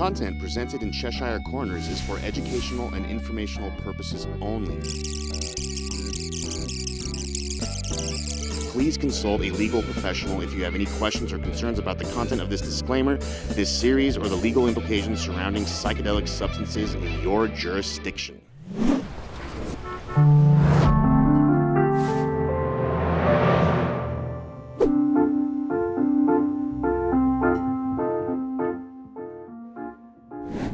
Content presented in Cheshire Corners is for educational and informational purposes only. Please consult a legal professional if you have any questions or concerns about the content of this disclaimer, this series, or the legal implications surrounding psychedelic substances in your jurisdiction.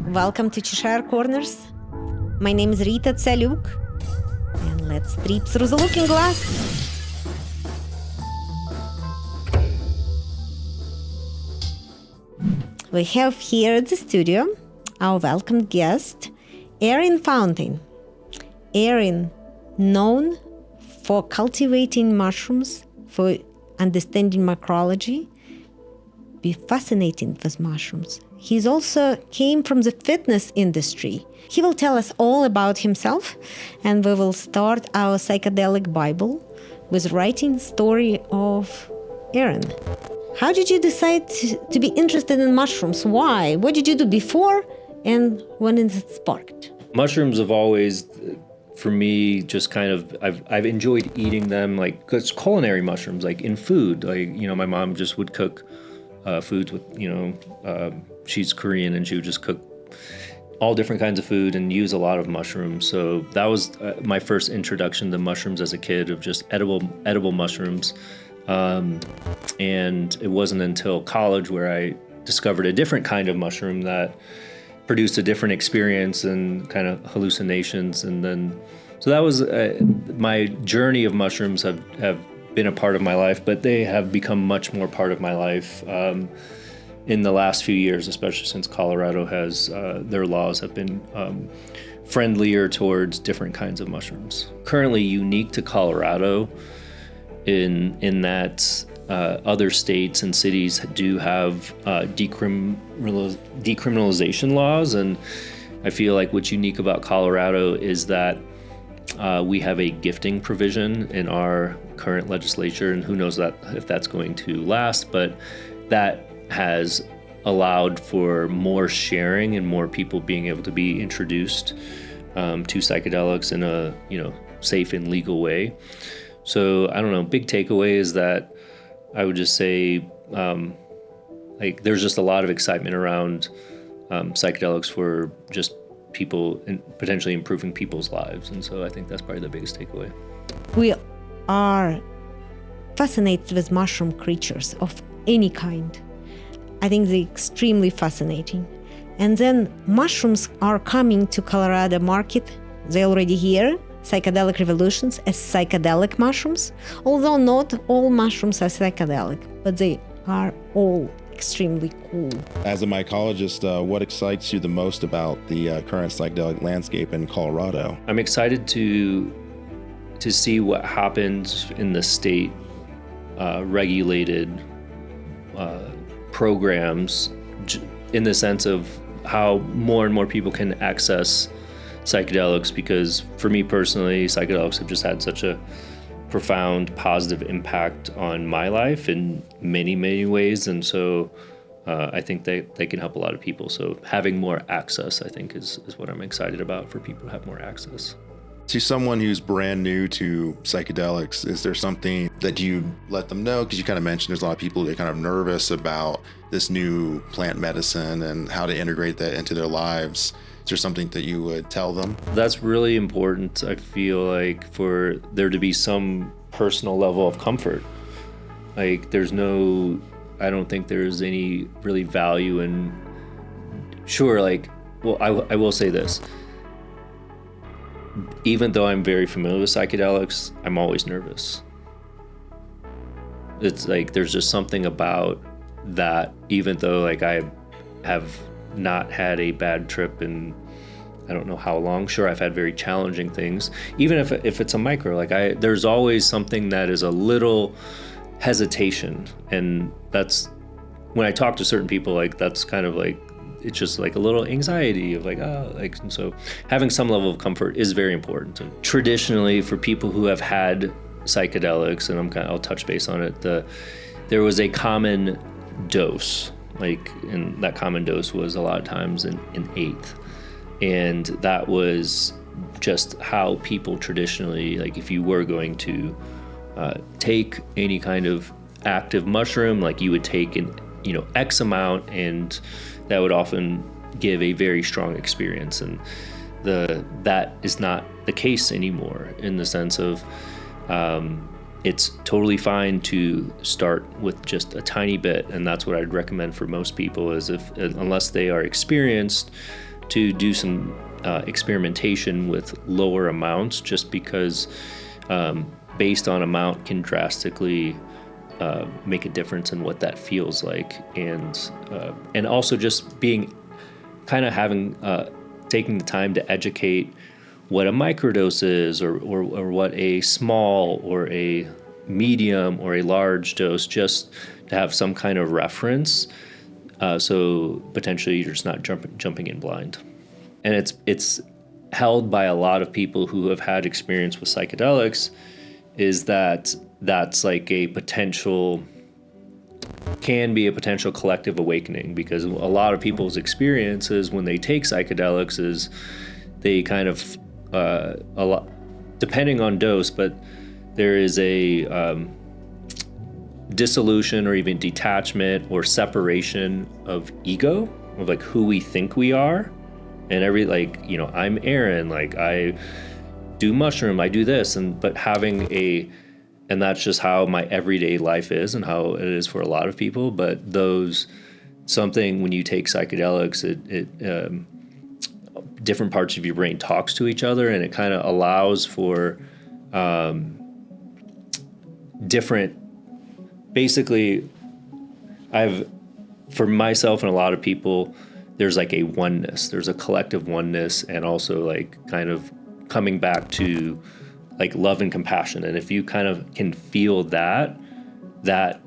Welcome to Cheshire Corners. My name is Rita Tsaluk, and let's trip through the looking glass. We have here at the studio our welcome guest, Erin Fountain. Erin, known for cultivating mushrooms, for understanding micrology, be fascinating with mushrooms. He's also came from the fitness industry. He will tell us all about himself, and we will start our psychedelic Bible with writing story of Erin. How did you decide to be interested in mushrooms? Why? What did you do before, and when is it sparked? Mushrooms have always, for me, just kind of, I've enjoyed eating them, like, cause culinary mushrooms, like in food. Like, you know, my mom just would cook foods with, she's Korean, and she would just cook all different kinds of food and use a lot of mushrooms. So that was my first introduction to mushrooms as a kid, of just edible mushrooms. And it wasn't until college where I discovered a different kind of mushroom that produced a different experience and kind of hallucinations. And then, so that was my journey of mushrooms have been a part of my life, but they have become much more part of my life in the last few years, especially since Colorado has, their laws have been friendlier towards different kinds of mushrooms. Currently unique to Colorado in that other states and cities do have decriminalization laws, and I feel like what's unique about Colorado is that we have a gifting provision in our current legislature, and who knows if that's going to last, but that has allowed for more sharing and more people being able to be introduced to psychedelics in a safe and legal way. So I don't know, big takeaway is that I would just say there's just a lot of excitement around psychedelics for just people and potentially improving people's lives. And so I think that's probably the biggest takeaway. We are fascinated with mushroom creatures of any kind. I think they're extremely fascinating. And then mushrooms are coming to Colorado market. They're already here. Psychedelic revolutions as psychedelic mushrooms. Although not all mushrooms are psychedelic, but they are all extremely cool. As a mycologist, what excites you the most about the current psychedelic landscape in Colorado? I'm excited to see what happens in the state regulated programs, in the sense of how more and more people can access psychedelics, because for me personally, psychedelics have just had such a profound positive impact on my life in many, many ways. And so I think they can help a lot of people. So having more access, I think, is what I'm excited about, for people to have more access. To someone who's brand new to psychedelics, is there something that you let them know? Because you kind of mentioned there's a lot of people that are kind of nervous about this new plant medicine and how to integrate that into their lives. Is there something that you would tell them? That's really important, I feel like, for there to be some personal level of comfort. Like, I don't think there's any really value in, sure, like, well, I will say this. Even though I'm very familiar with psychedelics, I'm always nervous. It's like, there's just something about that, even though, like, I have not had a bad trip in I don't know how long. Sure, I've had very challenging things. Even if it's a micro, like there's always something that is a little hesitation. And that's, when I talk to certain people, like that's kind of like, it's just like a little anxiety of like, and so having some level of comfort is very important. And traditionally, for people who have had psychedelics, and I'll touch base on it, there was a common dose. and that common dose was a lot of times an eighth. And that was just how people traditionally, like if you were going to take any kind of active mushroom, like you would take X amount, and that would often give a very strong experience. And that is not the case anymore, in the sense of it's totally fine to start with just a tiny bit, and that's what I'd recommend for most people, is unless they are experienced, to do some experimentation with lower amounts, just because based on amount can drastically make a difference in what that feels like, and also just taking the time to educate what a microdose is, or what a small or a medium or a large dose, just to have some kind of reference, so potentially you're just not jumping in blind. And it's held by a lot of people who have had experience with psychedelics, is that's like can be a potential collective awakening, because a lot of people's experiences when they take psychedelics is they kind of a lot, depending on dose, but there is a dissolution or even detachment or separation of ego, of like who we think we are. And I'm Aaron, like I do mushroom, I do this, but having and that's just how my everyday life is and how it is for a lot of people. But something when you take psychedelics, it different parts of your brain talks to each other, and it kind of allows for different, basically, for myself and a lot of people, there's like a oneness, there's a collective oneness, and also like kind of coming back to like love and compassion. And if you kind of can feel that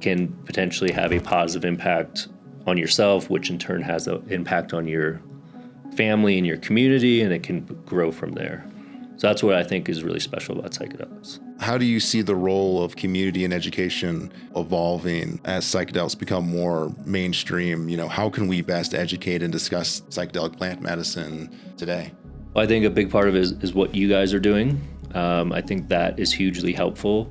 can potentially have a positive impact on yourself, which in turn has an impact on your family and your community, and it can grow from there. So that's what I think is really special about psychedelics. How do you see the role of community and education evolving as psychedelics become more mainstream? How can we best educate and discuss psychedelic plant medicine today? Well, I think a big part of it is what you guys are doing. I think that is hugely helpful.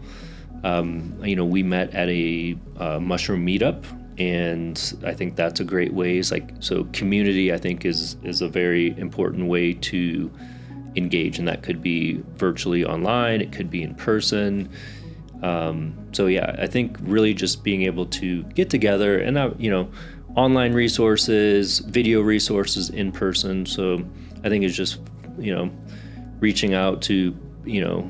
We met at a mushroom meetup, and I think that's a great way. So community, I think, is a very important way to engage, and that could be virtually online, it could be in person. I think really just being able to get together and online resources, video resources, in person. So I think it's just reaching out to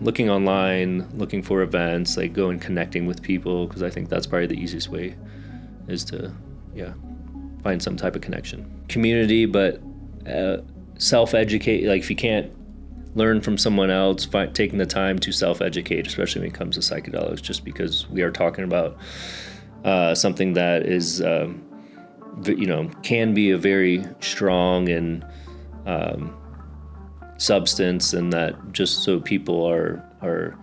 looking online, looking for events, like go and connecting with people, because I think that's probably the easiest way, is to find some type of connection, community. But self-educate, like if you can't learn from someone else, taking the time to self-educate, especially when it comes to psychedelics, just because we are talking about something that is can be a very strong and substance, and that just so people are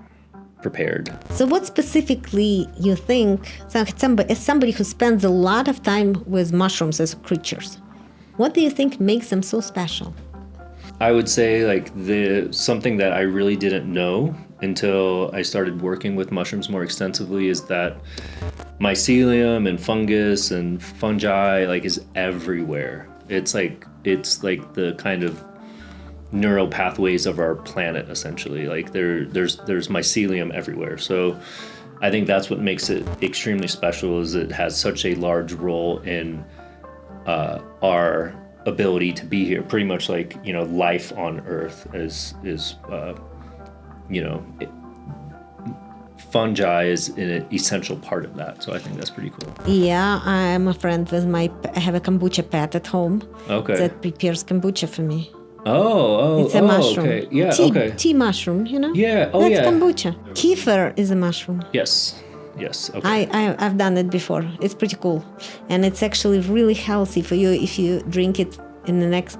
prepared. So what specifically you think, as somebody who spends a lot of time with mushrooms as creatures, what do you think makes them so special? I would say something that I really didn't know until I started working with mushrooms more extensively is that Mycelium and fungus and fungi is everywhere. It's like the kind of neural pathways of our planet, essentially. There's Mycelium everywhere. So I think that's what makes it extremely special, is it has such a large role in our ability to be here. Pretty much life on Earth is fungi is an essential part of that. So I think that's pretty cool. Yeah, I'm a friend with I have a kombucha pet at home. Okay. That prepares kombucha for me. It's a mushroom. Okay. Yeah, tea mushroom, Yeah, That's kombucha. Kefir is a mushroom. Yes, okay. I've done it before. It's pretty cool. And it's actually really healthy for you if you drink it in the next,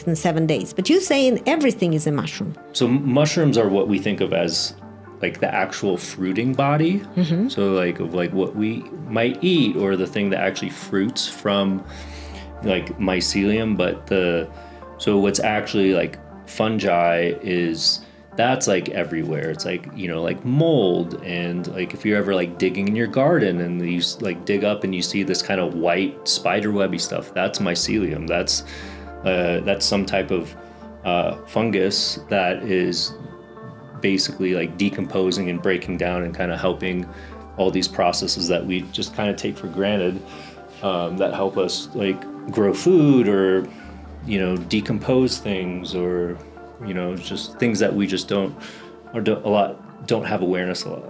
in 7 days. But you're saying everything is a mushroom. So mushrooms are what we think of as like the actual fruiting body. So like of like what we might eat, or the thing that actually fruits from like mycelium. But so what's actually like fungi is, that's like everywhere. It's like, you know, like mold, and like if you're ever like digging in your garden and you like dig up and you see this kind of white spiderwebby stuff, that's mycelium. That's some type of fungus that is basically like decomposing and breaking down and kind of helping all these processes that we just kind of take for granted, that help us like grow food, or, you know, decompose things, or, you know, just things that we just don't have awareness a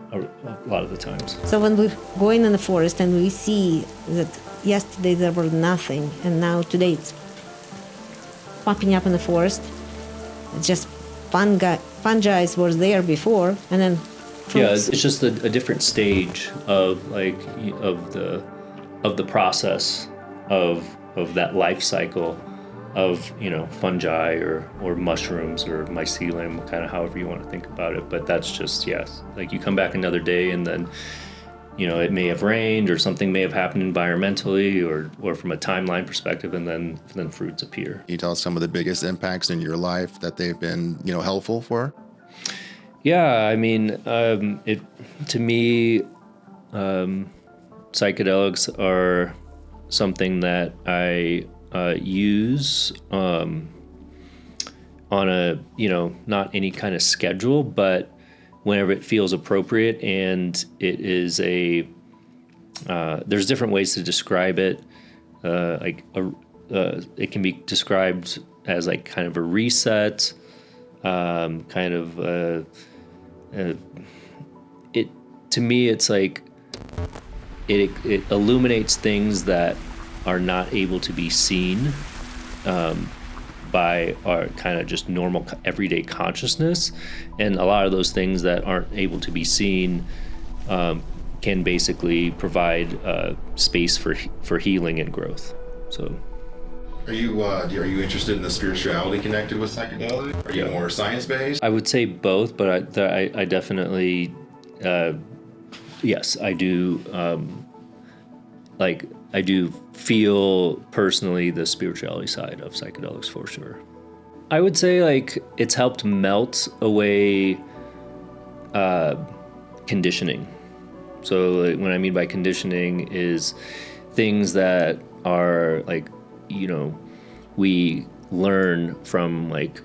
lot of the times. So when we're going in the forest and we see that yesterday there were nothing, and now today it's popping up in the forest, just fungi were there before, and then fruits. Yeah, it's just a different stage of like of the process of that life cycle of, you know, fungi or mushrooms or mycelium, kind of however you want to think about it. But that's just, yes, like you come back another day and then, you know, it may have rained or something may have happened environmentally or from a timeline perspective, and then fruits appear. Can you tell us some of the biggest impacts in your life that they've been, you know, helpful for? Yeah, I mean, to me, psychedelics are something that I use on a, you know, not any kind of schedule, but whenever it feels appropriate. And it is there's different ways to describe it. It can be described as like kind of a reset, to me, it's like it illuminates things that are not able to be seen by our kind of just normal everyday consciousness. And a lot of those things that aren't able to be seen can basically provide space for healing and growth. So, Are you interested in the spirituality connected with psychedelics? Are you more science-based? I would say both, but I definitely, yes, I do. I do feel personally the spirituality side of psychedelics for sure. I would say like it's helped melt away conditioning. So like, what I mean by conditioning is things that are like, you know, we learn from like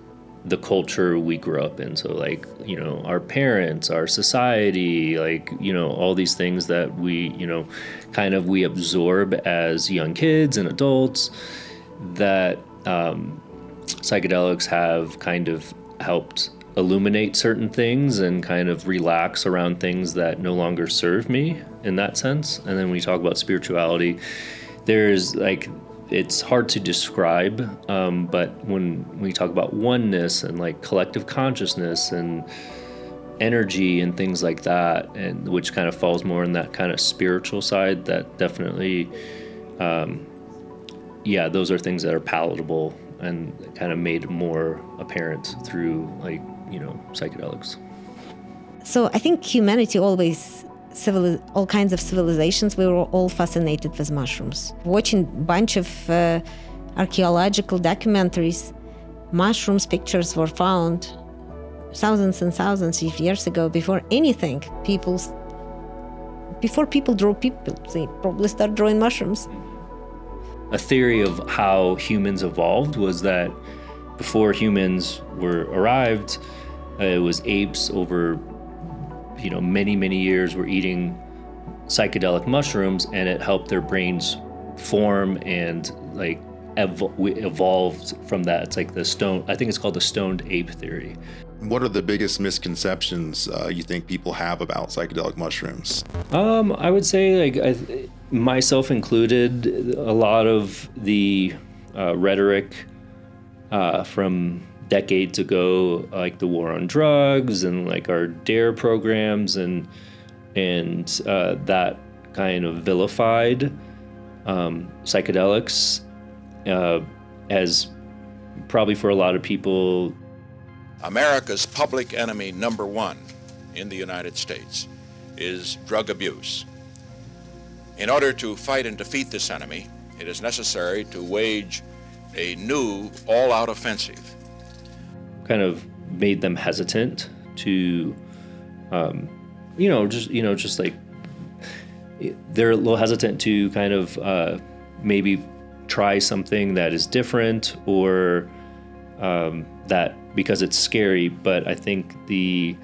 the culture we grew up in. So like, you know, our parents, our society, like, you know, all these things that we, you know, kind of we absorb as young kids and adults, that psychedelics have kind of helped illuminate certain things and kind of relax around things that no longer serve me in that sense. And then when we talk about spirituality, there's like, it's hard to describe, but when we talk about oneness and like collective consciousness and energy and things like that, and which kind of falls more in that kind of spiritual side, that definitely, those are things that are palatable and kind of made more apparent through like, you know, psychedelics. So I think humanity always, all kinds of civilizations, we were all fascinated with mushrooms. Watching a bunch of archaeological documentaries, mushrooms pictures were found thousands and thousands of years ago. Before anything, people drew people, they probably started drawing mushrooms. A theory of how humans evolved was that before humans arrived, it was apes over, you know, many years were eating psychedelic mushrooms, and it helped their brains form and like we evolved from that. It's like I think it's called the stoned ape theory. What are the biggest misconceptions you think people have about psychedelic mushrooms? I would say, like, myself included, a lot of the rhetoric from decades ago, like the war on drugs and like our DARE programs and that kind of vilified psychedelics as probably for a lot of people. America's public enemy number one in the United States is drug abuse. In order to fight and defeat this enemy, it is necessary to wage a new all-out offensive. Kind of made them hesitant to, just like they're a little hesitant to kind of maybe try something that is different or that because it's scary. But I think the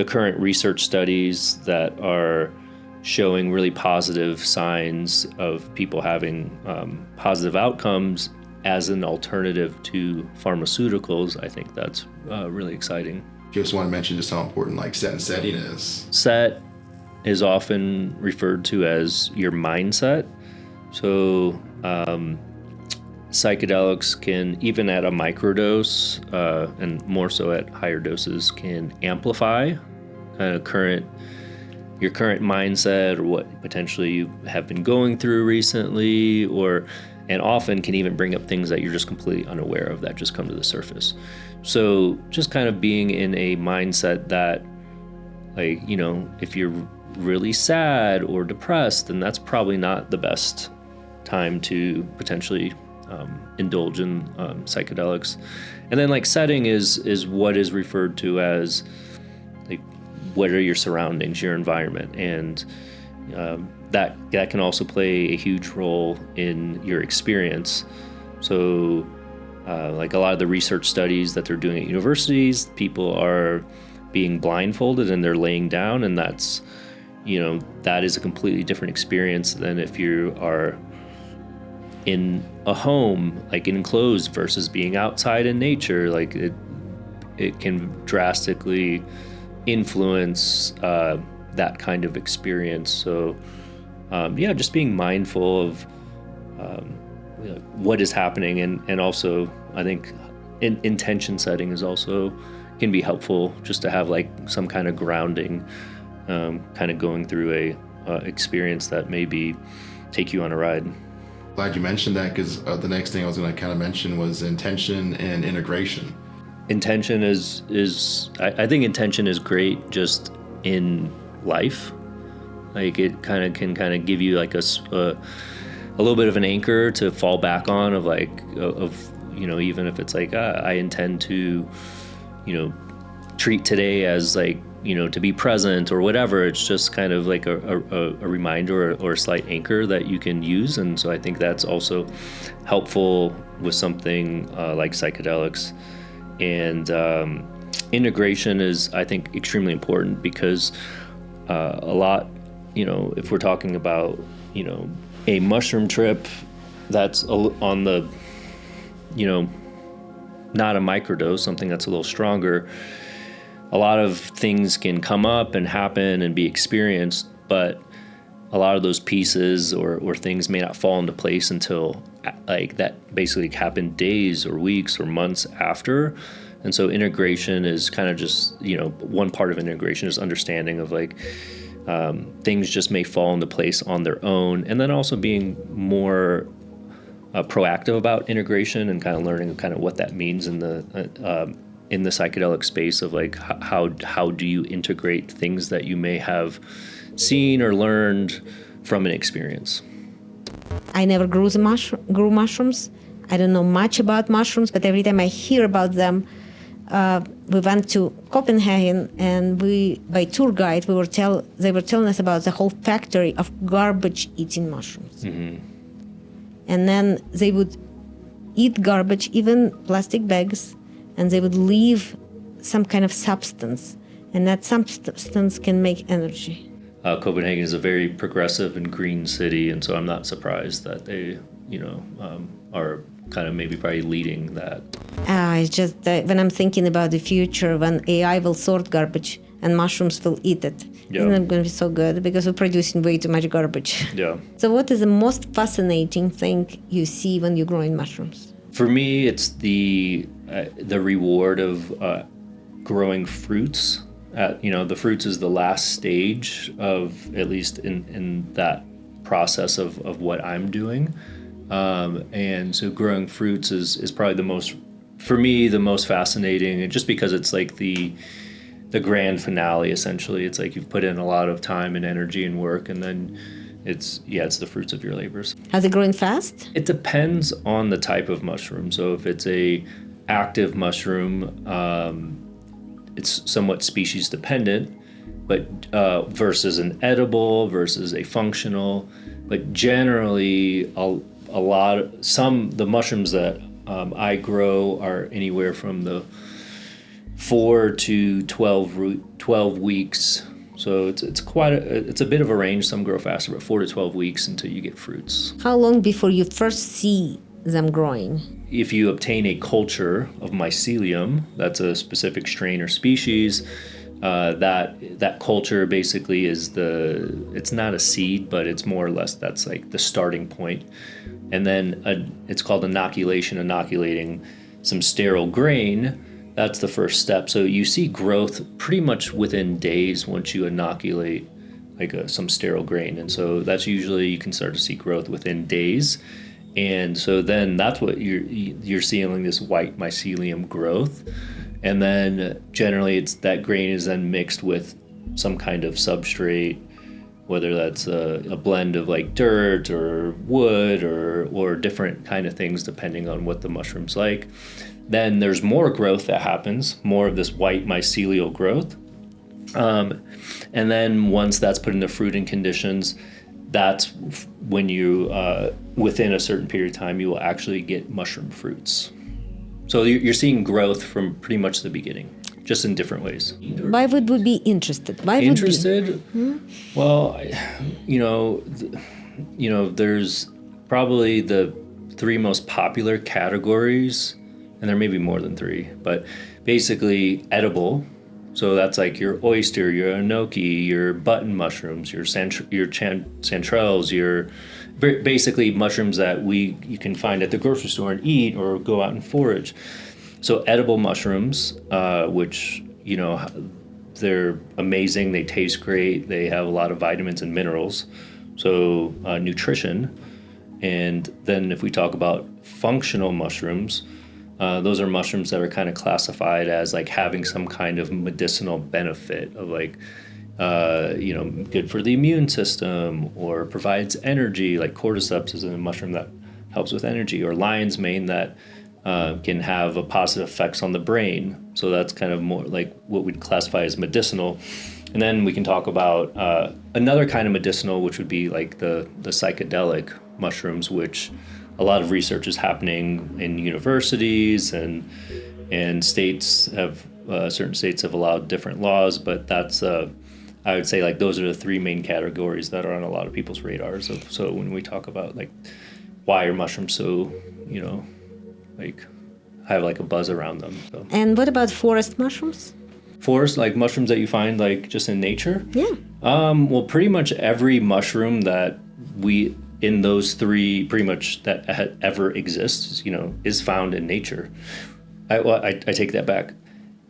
current research studies that are showing really positive signs of people having positive outcomes as an alternative to pharmaceuticals, I think that's really exciting. Just want to mention just how important like set and setting is. Set is often referred to as your mindset. So psychedelics can, even at a microdose, and more so at higher doses, can amplify your current mindset or what potentially you have been going through recently, and often can even bring up things that you're just completely unaware of that just come to the surface. So just kind of being in a mindset that, like, if you're really sad or depressed, then that's probably not the best time to potentially indulge in psychedelics. And then like setting is what is referred to as like what are your surroundings, your environment, and that can also play a huge role in your experience. So like a lot of the research studies that they're doing at universities, people are being blindfolded and they're laying down, and that's that is a completely different experience than if you are in a home, like enclosed, versus being outside in nature. Like it can drastically influence that kind of experience. So just being mindful of what is happening, and also I think intention setting is also can be helpful, just to have like some kind of grounding, kind of going through a experience that maybe take you on a ride. Glad you mentioned that, because the next thing I was going to kind of mention was intention and integration. Intention is I think intention is great just in life. Like it can give you like a little bit of an anchor to fall back on of even if it's like I intend to treat today as like to be present or whatever. It's just kind of like a reminder or a slight anchor that you can use. And so I think that's also helpful with something like psychedelics. And integration is, I think, extremely important, because a lot, if we're talking about, a mushroom trip that's on the, not a microdose, something that's a little stronger, a lot of things can come up and happen and be experienced, but a lot of those pieces or things may not fall into place until like that basically happened days or weeks or months after. And so integration is kind of just, one part of integration is understanding of like things just may fall into place on their own, and then also being more proactive about integration and kind of learning kind of what that means in the psychedelic space of like how do you integrate things that you may have seen or learned from an experience. I never grew mushrooms. I don't know much about mushrooms, but every time I hear about them, we went to Copenhagen, and by tour guide, they were telling us about the whole factory of garbage eating mushrooms. Mm-hmm. And then they would eat garbage, even plastic bags, and they would leave some kind of substance, and that substance can make energy. Copenhagen is a very progressive and green city, and so I'm not surprised that they, are kind of maybe probably leading that. It's just when I'm thinking about the future, when AI will sort garbage and mushrooms will eat it. Yeah. Isn't it going to be so good? Because we're producing way too much garbage. Yeah. So what is the most fascinating thing you see when you're growing mushrooms? For me, it's the reward of growing fruits. The fruits is the last stage of, at least in that process of what I'm doing. And so growing fruits is probably the most fascinating, just because it's like the the grand finale. Essentially, it's like you've put in a lot of time and energy and work, and then it's the fruits of your labors. Are they growing fast? It depends on the type of mushroom. So if it's a active mushroom, it's somewhat species dependent, but versus an edible versus a functional. But generally, the mushrooms that I grow are anywhere from the 4 to 12 weeks. So it's a bit of a range. Some grow faster, but 4 to 12 weeks until you get fruits. How long before you first see them growing? If you obtain a culture of Mycelium, that's a specific strain or species, that culture basically it's not a seed, but it's more or less that's like the starting point. And then it's called inoculating some sterile grain. That's the first step. So you see growth pretty much within days once you inoculate like some sterile grain. And so that's usually, you can start to see growth within days. And so then that's what you're seeing, this white mycelium growth. And then generally that grain is then mixed with some kind of substrate, whether that's a blend of like dirt or wood or different kind of things depending on what the mushroom's like. Then there's more growth that happens, more of this white mycelial growth. And then once that's put into fruiting conditions, that's when you, within a certain period of time, you will actually get mushroom fruits. So you're seeing growth from pretty much the beginning, just in different ways. Why would we be interested? Well, there's probably the 3 most popular categories, and there may be more than 3, but basically edible. So that's like your oyster, your enoki, your button mushrooms, your chanterelles, your basically mushrooms that you can find at the grocery store and eat or go out and forage. So edible mushrooms, which, they're amazing. They taste great. They have a lot of vitamins and minerals. So nutrition. And then if we talk about functional mushrooms, those are mushrooms that are kind of classified as like having some kind of medicinal benefit of like, good for the immune system or provides energy, like cordyceps is a mushroom that helps with energy, or lion's mane that can have a positive effects on the brain. So that's kind of more like what we'd classify as medicinal. And then we can talk about another kind of medicinal, which would be like the psychedelic mushrooms, which a lot of research is happening in universities and states have certain states have allowed different laws, but that's I would say like those are the 3 main categories that are on a lot of people's radars. So when we talk about like why are mushrooms so like have like a buzz around them. So. And what about forest mushrooms? Forest, like mushrooms that you find like just in nature? Yeah. Well, pretty much every mushroom that in those 3 pretty much that ever exists, is found in nature. I take that back.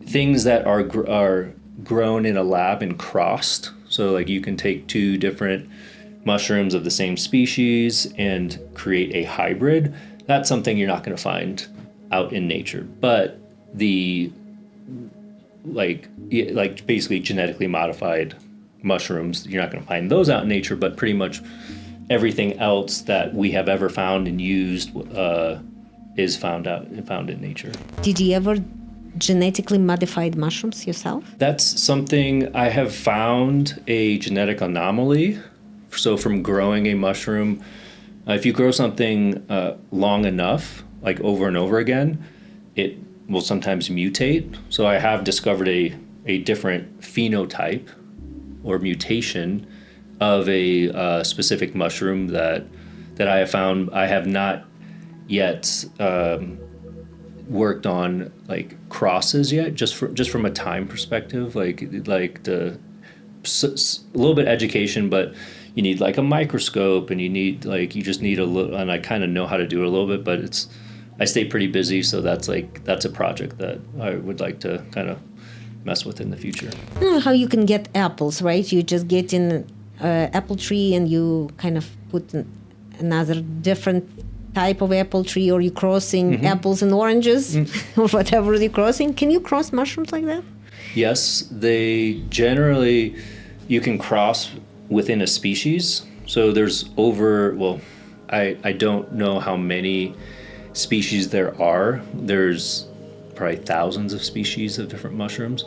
Things that are grown in a lab and crossed. So like you can take 2 different mushrooms of the same species and create a hybrid. That's something you're not going to find out in nature. But the like basically genetically modified mushrooms, you're not going to find those out in nature, but pretty much everything else that we have ever found and used is found in nature. Did you ever genetically modified mushrooms yourself? That's something I have found a genetic anomaly. So from growing a mushroom, if you grow something long enough, like over and over again, it will sometimes mutate. So I have discovered a different phenotype or mutation of a specific mushroom that I have found. I have not yet worked on like crosses yet, just from a time perspective, like a little bit education, but you need like a microscope and you just need a little, and I kind of know how to do it a little bit, but I stay pretty busy. So that's a project that I would like to kind of mess with in the future. How you can get apples, right? You just get in apple tree and you kind of put another different type of apple tree, or you're crossing apples and oranges or whatever you're crossing. Can you cross mushrooms like that? Yes, they generally, you can cross within a species. So there's I don't know how many species there are. There's probably thousands of species of different mushrooms.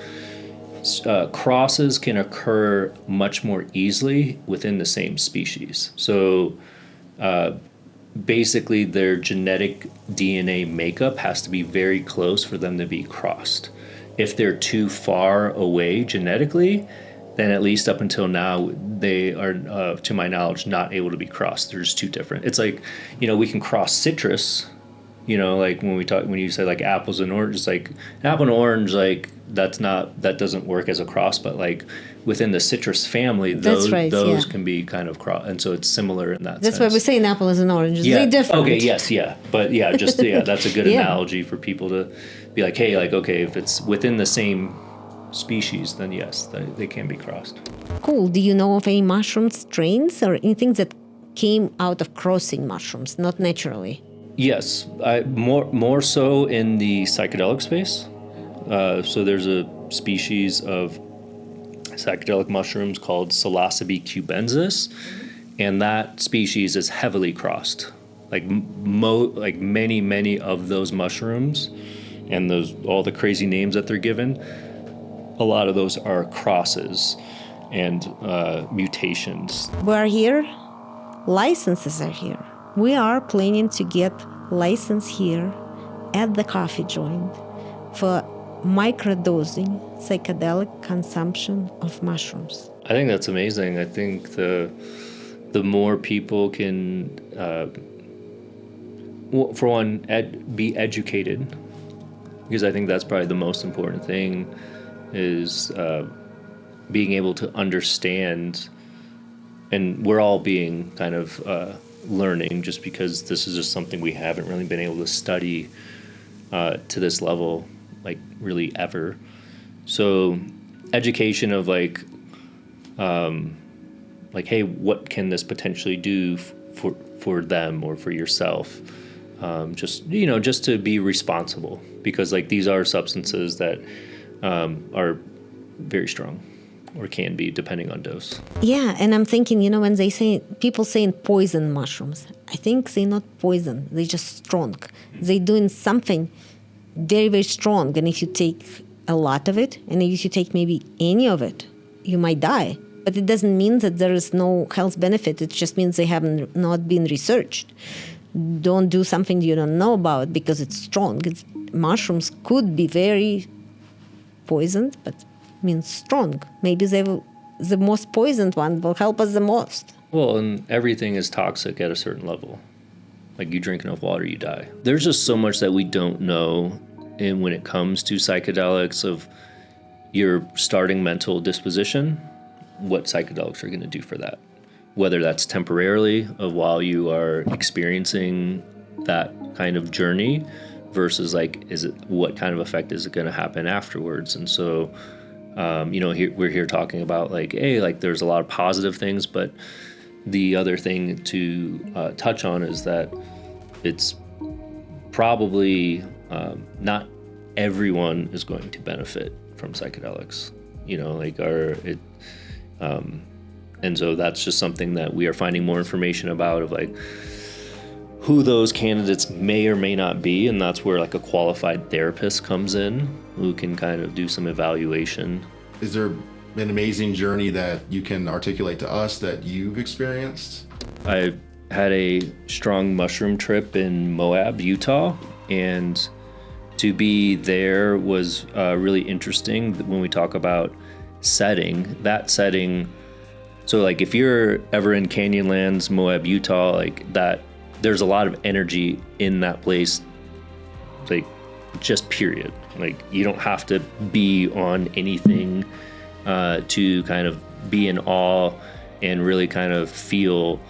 Crosses can occur much more easily within the same species. So basically their genetic DNA makeup has to be very close for them to be crossed. If they're too far away genetically, then at least up until now, they are, to my knowledge, not able to be crossed. They're just too different. It's like, we can cross citrus, like when you say like apples and oranges, like an apple and orange, like that doesn't work as a cross, but like within the citrus family, those can be kind of cross. And so it's similar in that sense. That's why we say an apple is an orange. Yeah. They're different. Okay, yes, yeah. But that's a good analogy for people to be like, hey, like, okay, if it's within the same species, then yes, they can be crossed. Cool. Do you know of any mushroom strains or anything that came out of crossing mushrooms, not naturally? Yes, more so in the psychedelic space. So there's a species of psychedelic mushrooms called Psilocybe cubensis, and that species is heavily crossed. Like many of those mushrooms, and all the crazy names that they're given, a lot of those are crosses and mutations. We're here. Licenses are here. We are planning to get license here at the coffee joint for microdosing psychedelic consumption of mushrooms. I think that's amazing. I think the more people can, for one, be educated, because I think that's probably the most important thing, is being able to understand, and we're all being kind of learning, just because this is just something we haven't really been able to study to this level, like really ever. So education of like, hey, what can this potentially do for them or for yourself? Just to be responsible, because like these are substances that are very strong, or can be, depending on dose. Yeah, and I'm thinking, when people saying poison mushrooms, I think they're not poison, they're just strong. They're doing something very, very strong, and if you take a lot of it, and if you take maybe any of it, you might die. But it doesn't mean that there is no health benefit, it just means they haven't not been researched. Don't do something you don't know about because it's strong. Mushrooms could be very poisoned, but means strong. Maybe the most poisoned one will help us the most. Well, and everything is toxic at a certain level. Like you drink enough water, you die. There's just so much that we don't know, and when it comes to psychedelics, of your starting mental disposition, what psychedelics are going to do for that. Whether that's temporarily, while you are experiencing that kind of journey, versus like, what kind of effect is it going to happen afterwards? And so, we're here talking about like, hey, like there's a lot of positive things, but the other thing to touch on is that it's probably not everyone is going to benefit from psychedelics. And so that's just something that we are finding more information about, of like who those candidates may or may not be, and that's where like a qualified therapist comes in, who can kind of do some evaluation. Is there an amazing journey that you can articulate to us that you've experienced? I had a strong mushroom trip in Moab, Utah, and to be there was really interesting. When we talk about that setting, so like if you're ever in Canyonlands, Moab, Utah, like that, there's a lot of energy in that place, like just period. Like you don't have to be on anything to kind of be in awe and really kind of feel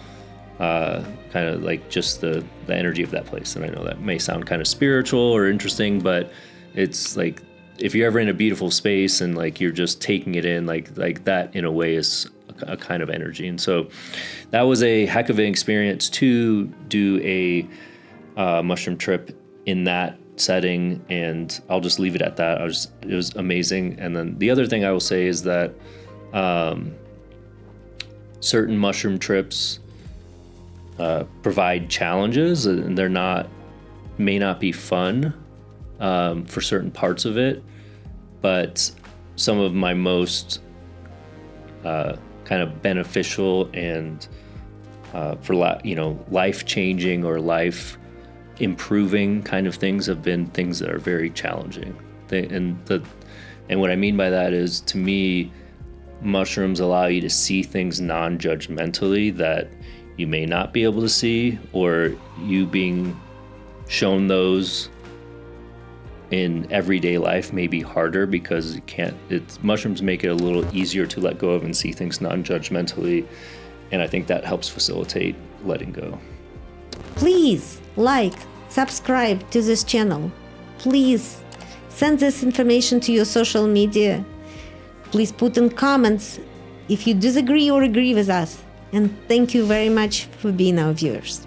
kind of like just the energy of that place. And I know that may sound kind of spiritual or interesting, but it's like if you're ever in a beautiful space and like you're just taking it in, like that in a way is a kind of energy. And so that was a heck of an experience to do a mushroom trip in that setting, and I'll just leave it at that. It was amazing. And then the other thing I will say is that certain mushroom trips provide challenges, and may not be fun for certain parts of it, but some of my most kind of beneficial and life-changing or life-improving kind of things have been things that are very challenging. And what I mean by that is, to me, mushrooms allow you to see things non-judgmentally that you may not be able to see, or you being shown those in everyday life may be harder because mushrooms make it a little easier to let go of and see things non-judgmentally, and I think that helps facilitate letting go. Please like, subscribe to this channel. Please send this information to your social media. Please put in comments if you disagree or agree with us. And thank you very much for being our viewers.